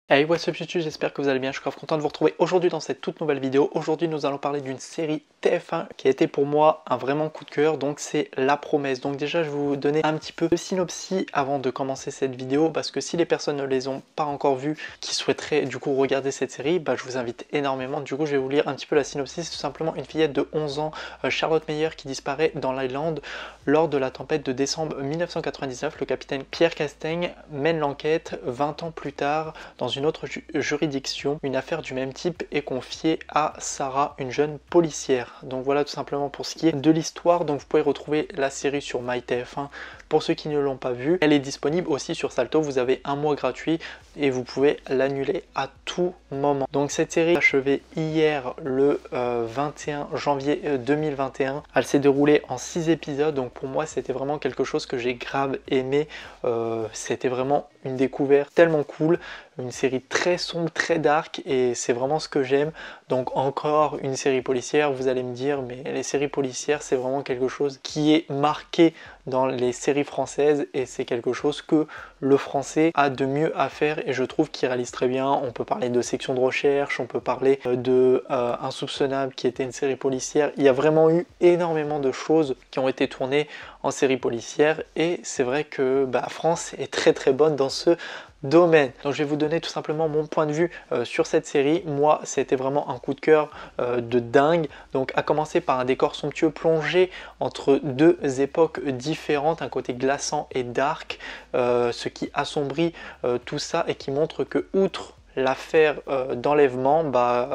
Hey, what's up YouTube, j'espère que vous allez bien, je suis grave content de vous retrouver aujourd'hui dans cette toute nouvelle vidéo. Aujourd'hui nous allons parler d'une série TF1 qui a été pour moi un vraiment coup de cœur, donc c'est La Promesse. Donc déjà je vais vous donner un petit peu de synopsis avant de commencer cette vidéo, parce que si les personnes ne les ont pas encore vues, qui souhaiteraient du coup regarder cette série, je vous invite énormément. Du coup je vais vous lire un petit peu la synopsis. C'est tout simplement une fillette de 11 ans, Charlotte Meyer, qui disparaît dans l'Highland lors de la tempête de décembre 1999. Le capitaine Pierre Castaigne mène l'enquête 20 ans plus tard dans une autre juridiction. Une affaire du même type est confiée à Sarah, une jeune policière. Donc voilà tout simplement pour ce qui est de l'histoire. Donc vous pouvez retrouver la série sur MyTF1 pour ceux qui ne l'ont pas vue. Elle est disponible aussi sur Salto, vous avez un mois gratuit et vous pouvez l'annuler à tout moment. Donc cette série achevée hier le 21 janvier 2021. Elle s'est déroulée en 6 épisodes, donc pour moi c'était vraiment quelque chose que j'ai grave aimé. C'était vraiment une découverte tellement cool, une série très sombre, très dark, et c'est vraiment ce que j'aime. Donc encore une série policière, vous allez me dire, mais les séries policières c'est vraiment quelque chose qui est marqué dans les séries françaises, et c'est quelque chose que le français a de mieux à faire, et je trouve qu'il réalise très bien. On peut parler de Section de recherche, on peut parler de Insoupçonnable qui était une série policière. Il y a vraiment eu énormément de choses qui ont été tournées en série policière, et c'est vrai que France est très très bonne dans ce domaine. Donc je vais vous donner tout simplement mon point de vue sur cette série. Moi c'était vraiment un coup de cœur de dingue. Donc à commencer par un décor somptueux plongé entre deux époques différentes, un côté glaçant et dark, ce qui assombrit tout ça et qui montre que outre l'affaire d'enlèvement,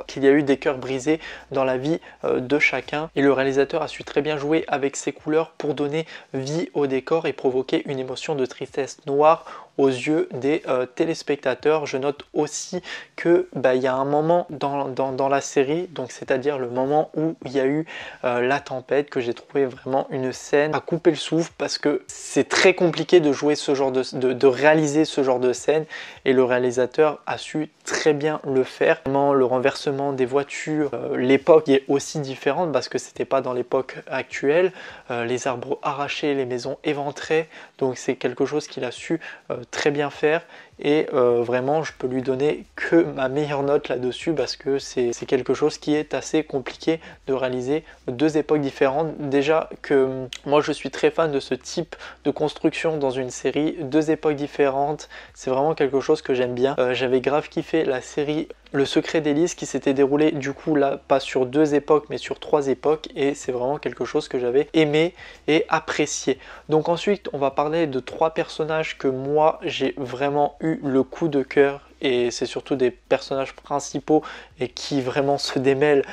qu'il y a eu des cœurs brisés dans la vie de chacun, et le réalisateur a su très bien jouer avec ses couleurs pour donner vie au décor et provoquer une émotion de tristesse noire aux yeux des téléspectateurs. Je note aussi que il y a un moment dans la série, donc c'est-à-dire le moment où il y a eu la tempête, que j'ai trouvé vraiment une scène à couper le souffle, parce que c'est très compliqué de jouer ce genre de réaliser ce genre de scène, et le réalisateur a su très bien le faire. Vraiment, le renversement des voitures, l'époque est aussi différente parce que c'était pas dans l'époque actuelle, les arbres arrachés, les maisons éventrées, donc c'est quelque chose qu'il a su très bien faire, et vraiment je peux lui donner que ma meilleure note là-dessus, parce que c'est quelque chose qui est assez compliqué de réaliser deux époques différentes. Déjà que moi je suis très fan de ce type de construction dans une série, deux époques différentes, c'est vraiment quelque chose que j'aime bien. J'avais grave kiffé la série Le Secret d'Élise, qui s'était déroulé du coup là pas sur deux époques mais sur trois époques, et c'est vraiment quelque chose que j'avais aimé et apprécié. Donc ensuite on va parler de trois personnages que moi j'ai vraiment eu le coup de cœur, et c'est surtout des personnages principaux et qui vraiment se démêlent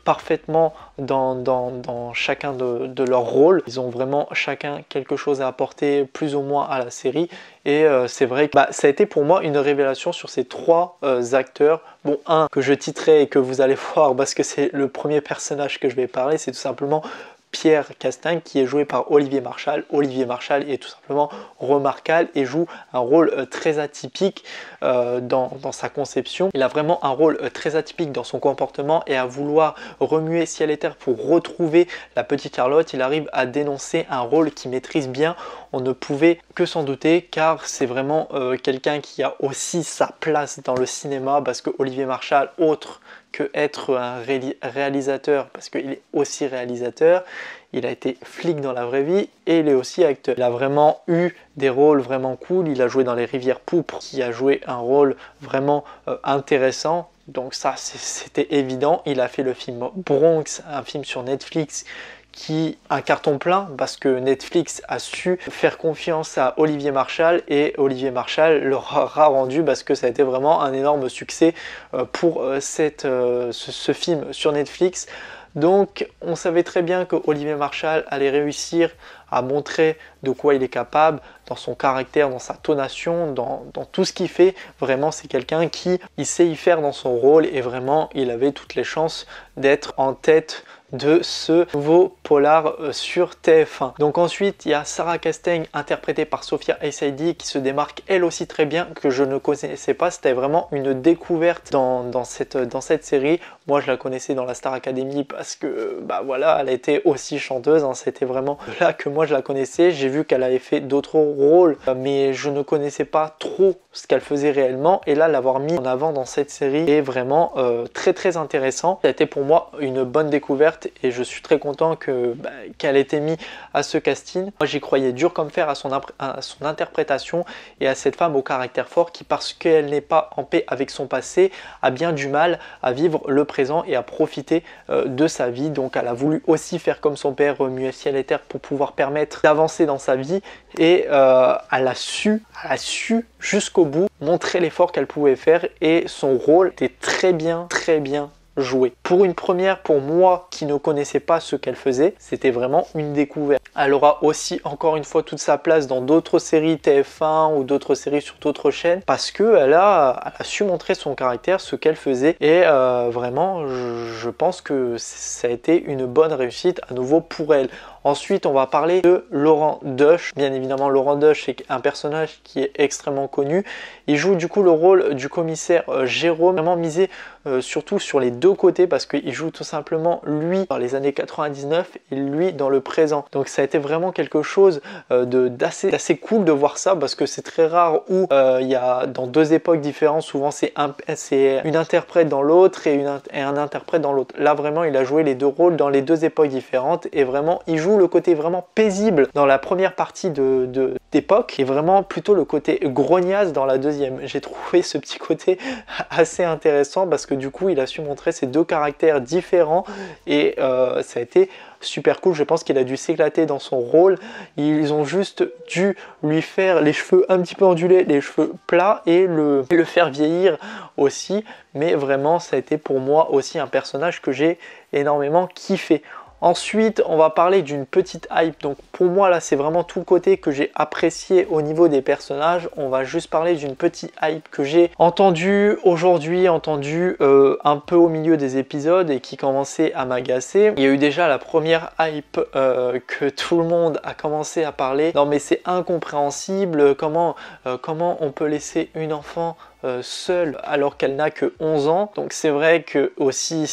parfaitement dans chacun de leurs rôles. Ils ont vraiment chacun quelque chose à apporter plus ou moins à la série, et c'est vrai que ça a été pour moi une révélation sur ces trois acteurs. Bon, un que je titrerai et que vous allez voir parce que c'est le premier personnage que je vais parler, c'est tout simplement Pierre Castaigne, qui est joué par Olivier Marchal. Olivier Marchal est tout simplement remarquable et joue un rôle très atypique dans sa conception. Il a vraiment un rôle très atypique dans son comportement, et à vouloir remuer ciel et terre pour retrouver la petite Charlotte, il arrive à dénoncer un rôle qu'il maîtrise bien. On ne pouvait que s'en douter, car c'est vraiment quelqu'un qui a aussi sa place dans le cinéma, parce que Olivier Marchal, autre que être un réalisateur, parce qu'il est aussi réalisateur, il a été flic dans la vraie vie et il est aussi acteur. Il a vraiment eu des rôles vraiment cool. Il a joué dans Les Rivières Pourpres, qui a joué un rôle vraiment intéressant. Donc ça, c'était évident. Il a fait le film Bronx, un film sur Netflix, qui un carton plein, parce que Netflix a su faire confiance à Olivier Marchal, et Olivier Marchal leur a rendu, parce que ça a été vraiment un énorme succès pour ce film sur Netflix. Donc on savait très bien que Olivier Marchal allait réussir à montrer de quoi il est capable, dans son caractère, dans sa tonation, dans tout ce qu'il fait. Vraiment c'est quelqu'un qui sait y faire dans son rôle, et vraiment il avait toutes les chances d'être en tête de ce nouveau polar sur TF1. Donc ensuite il y a Sarah Castaigne, interprétée par Sophia El-Saidi, qui se démarque elle aussi très bien, que je ne connaissais pas. C'était vraiment une découverte dans cette série. Moi je la connaissais dans la Star Academy parce que voilà, elle était aussi chanteuse, hein. C'était vraiment là que moi je la connaissais, j'ai vu qu'elle avait fait d'autres rôles, mais je ne connaissais pas trop ce qu'elle faisait réellement, et là l'avoir mis en avant dans cette série est vraiment très intéressant. Ça a été pour moi une bonne découverte et je suis très content qu'elle ait été mise à ce casting. Moi j'y croyais dur comme fer à son interprétation et à cette femme au caractère fort qui, parce qu'elle n'est pas en paix avec son passé, a bien du mal à vivre le présent et à profiter de sa vie. Donc elle a voulu aussi faire comme son père, remuer ciel et terre pour pouvoir permettre d'avancer dans sa vie, et elle a su jusqu'au bout montrer l'effort qu'elle pouvait faire, et son rôle était très bien joué. Pour une première, pour moi qui ne connaissais pas ce qu'elle faisait, c'était vraiment une découverte. Elle aura aussi encore une fois toute sa place dans d'autres séries TF1 ou d'autres séries sur d'autres chaînes, parce qu'elle a su montrer son caractère, ce qu'elle faisait, et vraiment je pense que ça a été une bonne réussite à nouveau pour elle. Ensuite, on va parler de Laurent Deutsch. Bien évidemment, Laurent Deutsch est un personnage qui est extrêmement connu. Il joue du coup le rôle du commissaire Jérôme, vraiment misé surtout sur les deux côtés, parce qu'il joue tout simplement lui dans les années 99 et lui dans le présent. Donc ça a été vraiment quelque chose d'assez cool de voir ça, parce que c'est très rare où il y a dans deux époques différentes, souvent c'est une interprète dans l'autre et un interprète dans l'autre. Là vraiment il a joué les deux rôles dans les deux époques différentes, et vraiment il joue le côté vraiment paisible dans la première partie d'époque et vraiment plutôt le côté grognasse dans la deuxième. J'ai trouvé ce petit côté assez intéressant, parce que du coup il a su montrer ces deux caractères différents, et ça a été super cool. Je pense qu'il a dû s'éclater dans son rôle. Ils ont juste dû lui faire les cheveux un petit peu ondulés, les cheveux plats, et le faire vieillir aussi, mais vraiment ça a été pour moi aussi un personnage que j'ai énormément kiffé. Ensuite, on va parler d'une petite hype. Donc pour moi là, c'est vraiment tout le côté que j'ai apprécié au niveau des personnages. On va juste parler d'une petite hype que j'ai entendue aujourd'hui, un peu au milieu des épisodes et qui commençait à m'agacer. Il y a eu déjà la première hype que tout le monde a commencé à parler. Non mais c'est incompréhensible, comment on peut laisser une enfant seule alors qu'elle n'a que 11 ans. Donc c'est vrai que aussi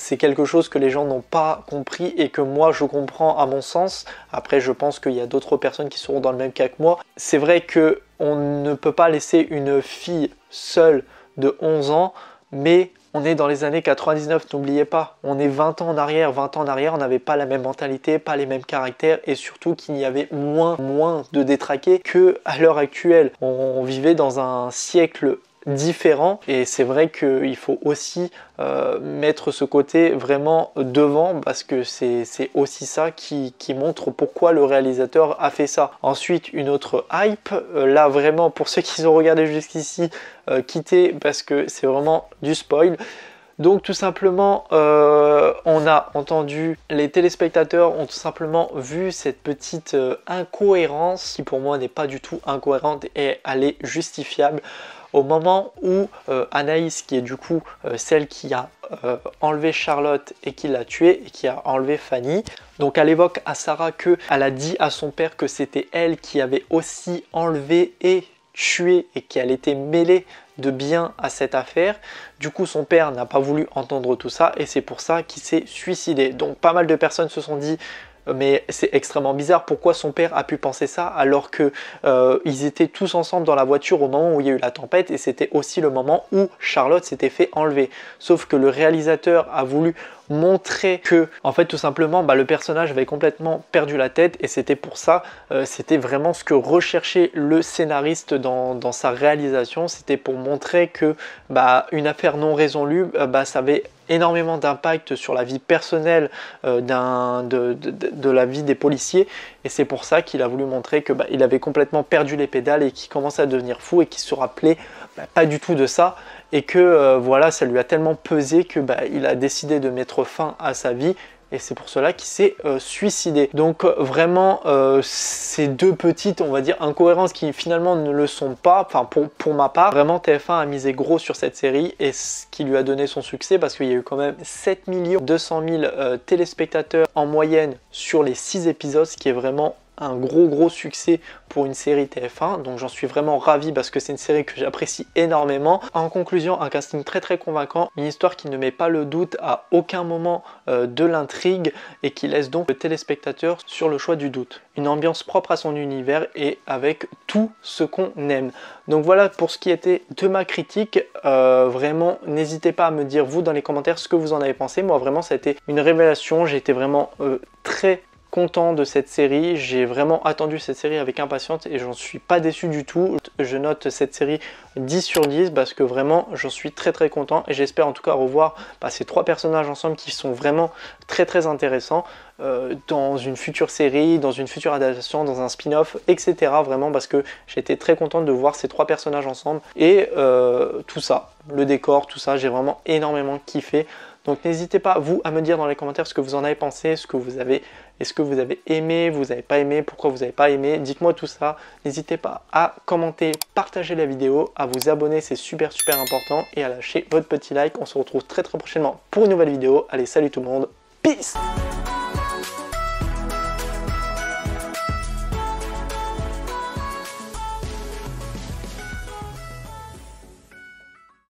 c'est quelque chose que les gens n'ont pas compris et que moi je comprends à mon sens. Après je pense qu'il y a d'autres personnes qui seront dans le même cas que moi. C'est vrai que on ne peut pas laisser une fille seule de 11 ans, mais on est dans les années 99, n'oubliez pas, on est 20 ans en arrière, on n'avait pas la même mentalité, pas les mêmes caractères, et surtout qu'il y avait moins de détraqués qu'à l'heure actuelle. On vivait dans un siècle différent, et c'est vrai qu'il faut aussi mettre ce côté vraiment devant, parce que c'est aussi ça qui montre pourquoi le réalisateur a fait ça. Ensuite, une autre hype, là vraiment pour ceux qui ont regardé jusqu'ici, quittez, parce que c'est vraiment du spoil. Donc tout simplement, on a entendu, les téléspectateurs ont tout simplement vu cette petite incohérence qui pour moi n'est pas du tout incohérente, et elle est justifiable. Au moment où Anaïs, qui est du coup celle qui a enlevé Charlotte et qui l'a tuée et qui a enlevé Fanny, donc elle évoque à Sarah qu'elle a dit à son père que c'était elle qui avait aussi enlevé et tué, et qu'elle était mêlée de bien à cette affaire. Du coup son père n'a pas voulu entendre tout ça, et c'est pour ça qu'il s'est suicidé. Donc pas mal de personnes se sont dit mais c'est extrêmement bizarre, pourquoi son père a pu penser ça alors que ils étaient tous ensemble dans la voiture au moment où il y a eu la tempête, et c'était aussi le moment où Charlotte s'était fait enlever. Sauf que le réalisateur a voulu montrer que en fait tout simplement le personnage avait complètement perdu la tête, et c'était pour ça, c'était vraiment ce que recherchait le scénariste dans sa réalisation. C'était pour montrer que une affaire non résolue, ça avait énormément d'impact sur la vie personnelle de la vie des policiers, et c'est pour ça qu'il a voulu montrer que il avait complètement perdu les pédales et qu'il commençait à devenir fou, et qu'il se rappelait pas du tout de ça, et que voilà, ça lui a tellement pesé que il a décidé de mettre fin à sa vie, et c'est pour cela qu'il s'est suicidé. Donc vraiment ces deux petites, on va dire, incohérences qui finalement ne le sont pas, enfin pour ma part, vraiment TF1 a misé gros sur cette série, et ce qui lui a donné son succès, parce qu'il y a eu quand même 7 200 000 téléspectateurs en moyenne sur les 6 épisodes, ce qui est vraiment un gros succès pour une série TF1, donc j'en suis vraiment ravi parce que c'est une série que j'apprécie énormément. En conclusion, un casting très convaincant, une histoire qui ne met pas le doute à aucun moment de l'intrigue et qui laisse donc le téléspectateur sur le choix du doute. Une ambiance propre à son univers et avec tout ce qu'on aime. Donc voilà pour ce qui était de ma critique. Vraiment, n'hésitez pas à me dire vous dans les commentaires ce que vous en avez pensé. Moi vraiment ça a été une révélation, j'ai été vraiment très content de cette série, j'ai vraiment attendu cette série avec impatience et j'en suis pas déçu du tout. Je note cette série 10 sur 10 parce que vraiment j'en suis très content et j'espère en tout cas revoir ces trois personnages ensemble qui sont vraiment très intéressants dans une future série, dans une future adaptation, dans un spin-off, etc. Vraiment parce que j'étais très contente de voir ces trois personnages ensemble et tout ça, le décor, tout ça, j'ai vraiment énormément kiffé. Donc n'hésitez pas, vous, à me dire dans les commentaires ce que vous en avez pensé, est-ce que vous avez aimé, vous n'avez pas aimé, pourquoi vous n'avez pas aimé, dites-moi tout ça. N'hésitez pas à commenter, partager la vidéo, à vous abonner, c'est super important, et à lâcher votre petit like. On se retrouve très prochainement pour une nouvelle vidéo. Allez, salut tout le monde, peace!